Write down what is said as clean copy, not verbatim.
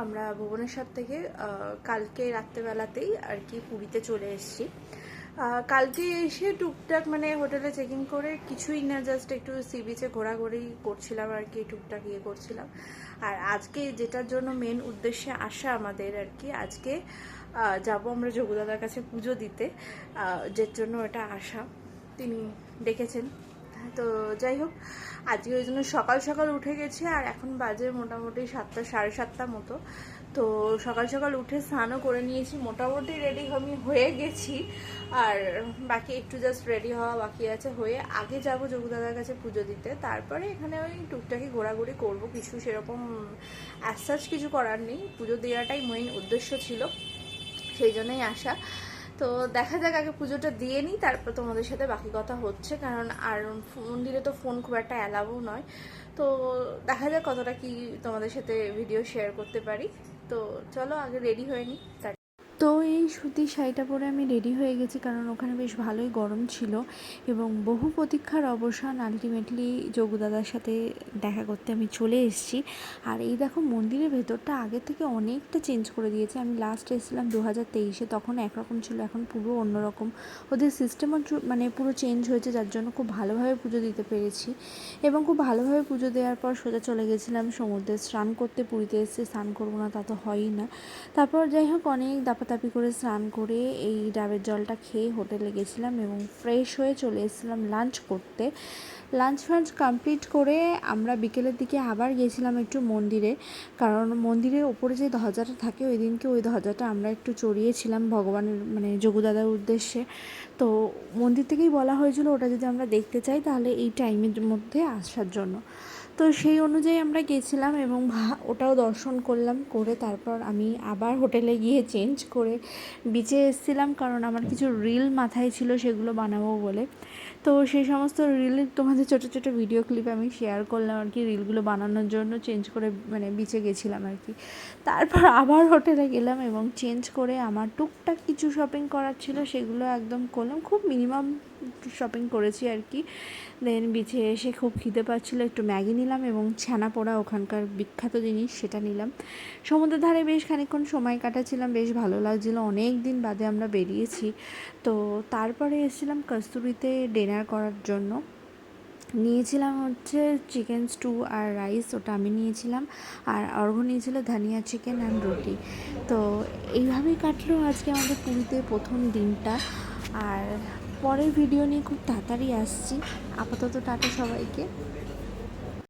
আমরা ভুবনেশ্বর থেকে কালকে রাত্রেবেলাতেই আর কি পুরীতে চলে এসেছি। কালকে এসে টুকটাক মানে হোটেলে চেকিং করে কিছুই না, জাস্ট একটু সি বিচে ঘোরাঘুরি করছিলাম আর কি, টুকটাক ইয়ে করছিলাম। আর আজকে যেটার জন্য মেন উদ্দেশ্যে আসা আমাদের আর কি, আজকে যাব আমরা যোগুদাদার কাছে পুজো দিতে, যার জন্য এটা আসা, তিনি ডেকেছেন। তো যাই হোক, আজকে ওই জন্য সকাল সকাল উঠে গেছি। আর এখন বাজে মোটামুটি 7টা, 7:30 মতো। তো সকাল সকাল উঠে স্নানও করে নিয়েছি, মোটামুটি রেডি আমি হয়ে গেছি। আর বাকি একটু জাস্ট রেডি হওয়া বাকি আছে, হয়ে আগে যাব যোগুদাদার কাছে পুজো দিতে, তারপরে এখানে ওই টুকটাকি ঘোরাঘুরি করব। কিছু সেরকম অ্যাজ সাচ কিছু করার নেই, পুজো দেওয়াটাই মেইন উদ্দেশ্য ছিল, সেই জন্যই আসা। তো দেখা যাক, আগে পুজোটা দিয়ে নিই, তারপর তোমাদের সাথে বাকি কথা হচ্ছে। কারণ আর মন্দিরে তো ফোন খুব একটা অ্যালাউও নয়। তো দেখা যাক কতটা কি তোমাদের সাথে ভিডিও শেয়ার করতে পারি। তো চলো আগে রেডি হয়ে নিই। তো এই সুতির শাড়িটা পরে আমি রেডি হয়ে গেছি, কারণ ওখানে বেশ ভালোই গরম ছিল এবং বহু প্রতীক্ষার অবসান, আলটিমেটলি যোগুদাদার সাথে দেখা করতে আমি চলে এসেছি। আর এই দেখো, মন্দিরের ভেতরটা আগে থেকে অনেকটা চেঞ্জ করে দিয়েছে। আমি লাস্ট এসেছিলাম 2023-এ, তখন একরকম ছিল, এখন পুরো অন্যরকম। ওদের সিস্টেমও মানে পুরো চেঞ্জ হয়েছে, যার জন্য খুব ভালোভাবে পুজো দিতে পেরেছি। এবং খুব ভালোভাবে পুজো দেওয়ার পর সোজা চলে গেছিলাম সমুদ্রে স্নান করতে। পুরীতে এসে স্নান করবো না তা তো হয়ই না। তারপর যাই হোক, অনেক দাপাদাপি করে স্নান করে এই ডাবের জলটা খেয়ে হোটেলে গেছিলাম এবং ফ্রেশ হয়ে চলে এসেছিলাম লাঞ্চ করতে। লাঞ্চ ফাঞ্চ কমপ্লিট করে আমরা বিকেলের দিকে আবার গেছিলাম একটু মন্দিরে, কারণ মন্দিরের ওপরে যে ধ্বজাটা থাকে ওই দিনকে ওই ধ্বজাটা আমরা একটু চড়িয়েছিলাম ভগবানের মানে যোগুদাদার উদ্দেশ্যে। তো মন্দির থেকেই বলা হয়েছিল ওটা যদি আমরা দেখতে চাই তাহলে এই টাইমের মধ্যে আসার জন্য। তো সেই অনুযায়ী আমরা গেছিলাম এবং ওটাও দর্শন করলাম, করে তারপর আমি আবার হোটেলে গিয়ে চেঞ্জ করে বিচে এসেছিলাম, কারণ আমার কিছু রিল মাথায় ছিল সেগুলো বানাবো বলে। তো সেই সমস্ত রিল তোমাদের ছোটো ছোটো ভিডিও ক্লিপ আমি শেয়ার করলাম আর কি, রিলগুলো বানানোর জন্য চেঞ্জ করে মানে বিচে গেছিলাম আর কি। তারপর আবার হোটেলে গেলাম এবং চেঞ্জ করে আমার টুকটাক কিছু শপিং করার ছিল সেগুলো একদম করলাম, খুব মিনিমাম শপিং করেছি আর কি। দেন বিচে এসে খুব খিদে পাচ্ছিলো, একটু ম্যাগি নিলাম এবং ছানা পোড়া, ওখানকার বিখ্যাত জিনিস, সেটা নিলাম। সমুদ্রের ধারে বেশ খানিকক্ষণ সময় কাটাচ্ছিলাম, বেশ ভালো লাগছিলো, অনেক দিন বাদে আমরা বেরিয়েছি। তো তারপরে এসেছিলাম কস্তুরিতে ডিনার করার জন্য। নিয়েছিলাম হচ্ছে চিকেন স্টু আর রাইস, ওটা আমি নিয়েছিলাম। আর অর্ঘ্য নিয়েছিল ধনিয়া চিকেন অ্যান্ড রুটি। তো এইভাবেই কাটলো আজকে আমাদের পুরীতে প্রথম দিনটা। আর পরের ভিডিও নিয়ে খুব তাড়াতাড়ি আসছি। আপাতত টাটা সবাইকে।